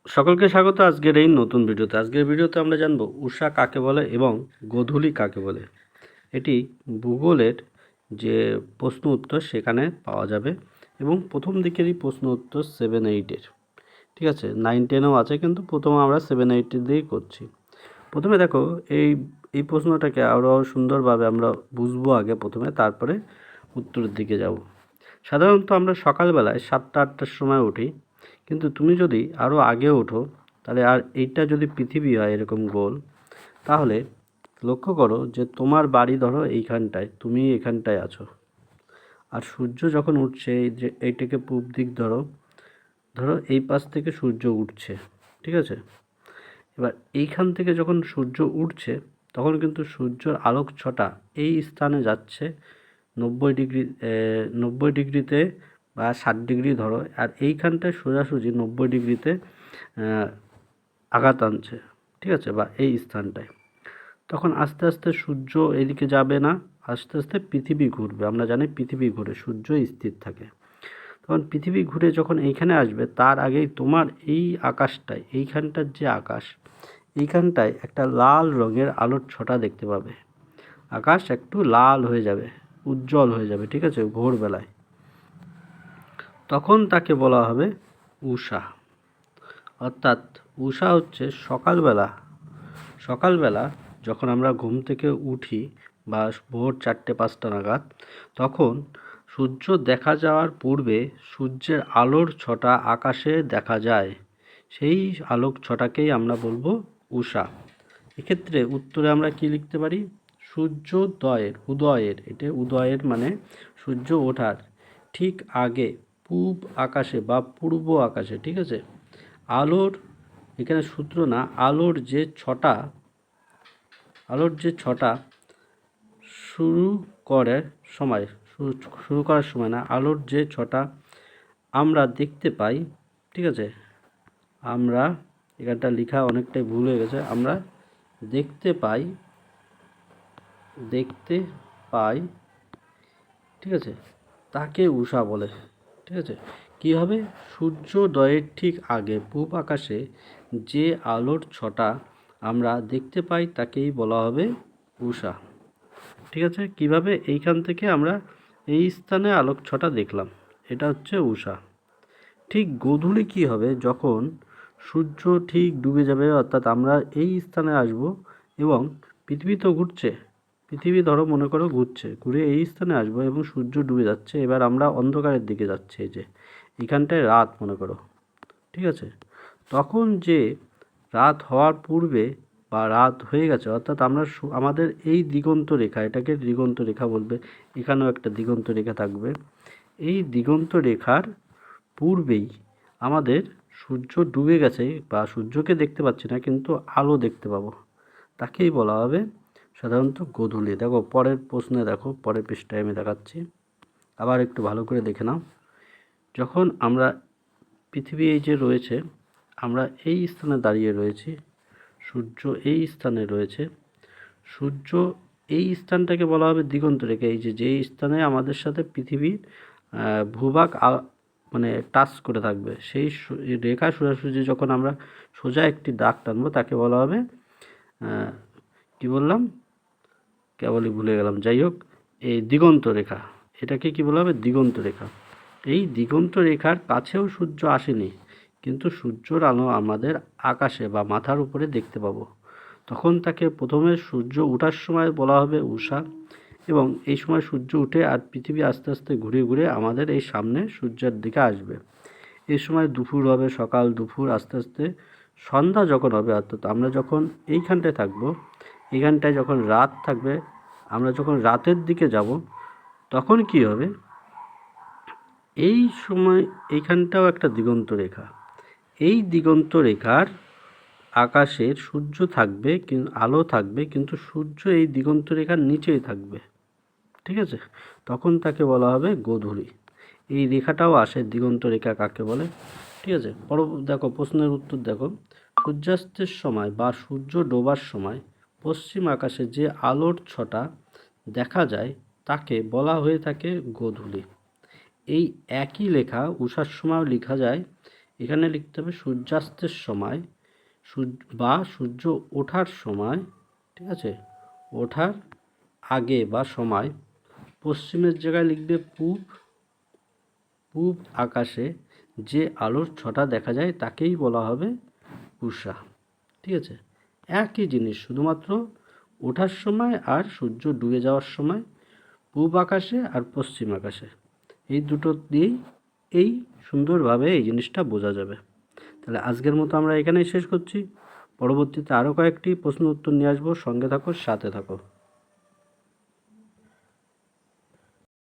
সকলকে স্বাগত আজকের এই নতুন ভিডিওতে। আজকের ভিডিওতে আমরা জানব উষা কাকে বলে এবং গোধূলি কাকে বলে। এটি ভূগোলের যে প্রশ্ন উত্তর সেখানে পাওয়া যাবে এবং প্রথম দিকেরই প্রশ্ন উত্তর 7-8-এর, ঠিক আছে। 9-10ও আছে, কিন্তু প্রথমে আমরা 7-8 দিয়েই করছি। প্রথমে দেখো, এই এই প্রশ্নটাকে আরও সুন্দরভাবে আমরা বুঝবো আগে প্রথমে, তারপরে উত্তরের দিকে যাব। সাধারণত আমরা সকালবেলায় 7টা-8টার সময় উঠি, কিন্তু তুমি যদি আরও আগে ওঠো তাহলে, আর এইটা যদি পৃথিবী হয় এরকম গোল, তাহলে লক্ষ্য করো যে তোমার বাড়ি ধরো এইখানটায়, তুমি এখানটায় আছো, আর সূর্য যখন উঠছে, এই যে এইটাকে পূব দিক ধরো, এই পাশ থেকে সূর্য উঠছে, ঠিক আছে। এবার এইখান থেকে যখন সূর্য উঠছে তখন কিন্তু সূর্যের আলোক ছটা এই স্থানে যাচ্ছে 90 ডিগ্রি, 90 ডিগ্রিতে বা 60 ডিগ্রি ধরো, আর এইখানটায় সোজাসুজি 90 ডিগ্রিতে আঘাত আনছে, ঠিক আছে, বা এই স্থানটায়। তখন আস্তে আস্তে সূর্য এদিকে যাবে না, আস্তে আস্তে পৃথিবী ঘুরবে। আমরা জানি পৃথিবী ঘুরে, সূর্য স্থির থাকে। তখন পৃথিবী ঘুরে যখন এইখানে আসবে, তার আগেই তোমার এই আকাশটায়, এইখানটার যে আকাশ, এইখানটায় একটা লাল রঙের আলোর ছটা দেখতে পাবে। আকাশ একটু লাল হয়ে যাবে, উজ্জ্বল হয়ে যাবে, ঠিক আছে, ভোরবেলায়। তখন তাকে বলা হবে উষা। অর্থাৎ উষা হচ্ছে সকালবেলা যখন আমরা ঘুম থেকে উঠি, বা ভোর 4টে-5টা নাগাদ, তখন সূর্য দেখা যাওয়ার পূর্বে সূর্যের আলোর ছটা আকাশে দেখা যায়। সেই আলোক ছটাকেই আমরা বলবো উষা। এক্ষেত্রে উত্তরে আমরা কি লিখতে পারি? উদয়ের, এটা উদয়ের মানে সূর্য ওঠার ঠিক আগে পূব আকাশে বা পূর্ব আকাশে, ঠিক আছে, আলোর, এখানে সূত্র না, আলোর যে ছটা শুরু করার সময়, শুরু করার সময় না, আলোর যে ছটা আমরা দেখতে পাই, ঠিক আছে, আমরা, এখানটা লেখা অনেকটাই ভুল হয়ে গেছে, আমরা দেখতে পাই, ঠিক আছে, তাকে উষা বলে, ঠিক আছে। কী হবে? সূর্যোদয়ের ঠিক আগে পূব আকাশে যে আলোর ছটা আমরা দেখতে পাই তাকেই বলা হবে উষা, ঠিক আছে। কিভাবে? এইখান থেকে আমরা এই স্থানে আলোক ছটা দেখলাম, এটা হচ্ছে উষা। ঠিক গোধূলি কী হবে? যখন সূর্য ঠিক ডুবে যাবে, অর্থাৎ আমরা এই স্থানে আসব এবং পৃথিবী তো ঘুরছে, পৃথিবী ধরো মনে করো ঘুরছে, ঘুরে এই স্থানে আসবো এবং সূর্য ডুবে যাচ্ছে। এবার আমরা অন্ধকারের দিকে যাচ্ছে, এই যে এখানটায় রাত মনে করো, ঠিক আছে। তখন যে রাত হওয়ার পূর্বে বা রাত হয়ে গেছে, অর্থাৎ আমরা আমাদের এই দিগন্ত রেখা, এটাকে দিগন্ত রেখা বলবে, এখানেও একটা দিগন্ত রেখা থাকবে। এই দিগন্ত রেখার পূর্বেই আমাদের সূর্য ডুবে গেছে, বা সূর্যকে দেখতে পাচ্ছি না কিন্তু আলো দেখতে পাবো, তাকেই বলা হবে সাধারণত গোধূলি। দেখো পরের প্রশ্নে, দেখো পরের পৃষ্ঠায় আমি দেখাচ্ছি, আবার একটু ভালো করে দেখে নাও। যখন আমরা পৃথিবী এই যে রয়েছে, আমরা এই স্থানে দাঁড়িয়ে রয়েছি, সূর্য এই স্থানে রয়েছে, সূর্য এই স্থানটাকে বলা হবে দিগন্ত রেখা। এই যে যেই স্থানে আমাদের সাথে পৃথিবীর ভূভাগ মানে টাচ করে থাকবে, সেই রেখা সোজাসুজি যখন আমরা সোজা একটি দাগ টানবো, তাকে বলা হবে, কি বললাম, কেবলই ভুলে গেলাম, যাই হোক, এই দিগন্ত রেখা। এটাকে কি বলা হবে? দিগন্ত রেখা। এই দিগন্ত রেখার কাছেও সূর্য আসেনি, কিন্তু সূর্যের আলো আমাদের আকাশে বা মাথার উপরে দেখতে পাবো। তখন তাকে প্রথমে সূর্য ওঠার সময় বলা হবে উষা, এবং এই সময় সূর্য উঠে আর পৃথিবী আস্তে আস্তে ঘুরে ঘুরে আমাদের এই সামনে সূর্যের দিকে আসবে। এই সময় দুপুর হবে, সকাল দুপুর আস্তে আস্তে সন্ধ্যা যখন হবে, অর্থাৎ আমরা যখন এইখানটায় থাকবো, এইখানটায় যখন রাত থাকবে, আমরা যখন রাতের দিকে যাব, তখন কি হবে? এই সময় এইখানটাও একটা দিগন্ত রেখা, এই দিগন্ত রেখার আকাশের সূর্য থাকবে, কিন্তু আলো থাকবে, কিন্তু সূর্য এই দিগন্ত রেখার নিচেই থাকবে, ঠিক আছে। তখন তাকে বলা হবে গোধূলি। এই রেখাটাও আসে, দিগন্ত রেখা কাকে বলে, ঠিক আছে। দেখো প্রশ্নের উত্তর দেখো, সূর্যাস্তের সময় বা সূর্য ডোবার সময় পশ্চিম আকাশে যে আলোর ছটা দেখা যায় তাকে বলা হয়ে থাকে গোধূলি। এই একই লেখা উষার সময়ও লেখা যায়, এখানে লিখতে হবে সূর্যাস্তের সময় বা সূর্য ওঠার সময়, ঠিক আছে, ওঠার আগে বা সময়। পশ্চিমের জায়গায় লিখবে পূব। পূব আকাশে যে আলোর ছটা দেখা যায় তাকেই বলা হবে পূষা। ঠিক আছে, একই জিনিস, শুধুমাত্র ওঠার সময় আর সূর্য ডুবে যাওয়ার সময় পূব আকাশে আর পশ্চিম আকাশে, এই দুটো দিয়েই এই সুন্দরভাবে এই জিনিসটা বোঝা যাবে। তাহলে আজকের মতো আমরা এখানেই শেষ করছি। পরবর্তীতে আরও কয়েকটি প্রশ্ন উত্তর নিয়ে আসবো। সঙ্গে থাকো, সাথে থাকো।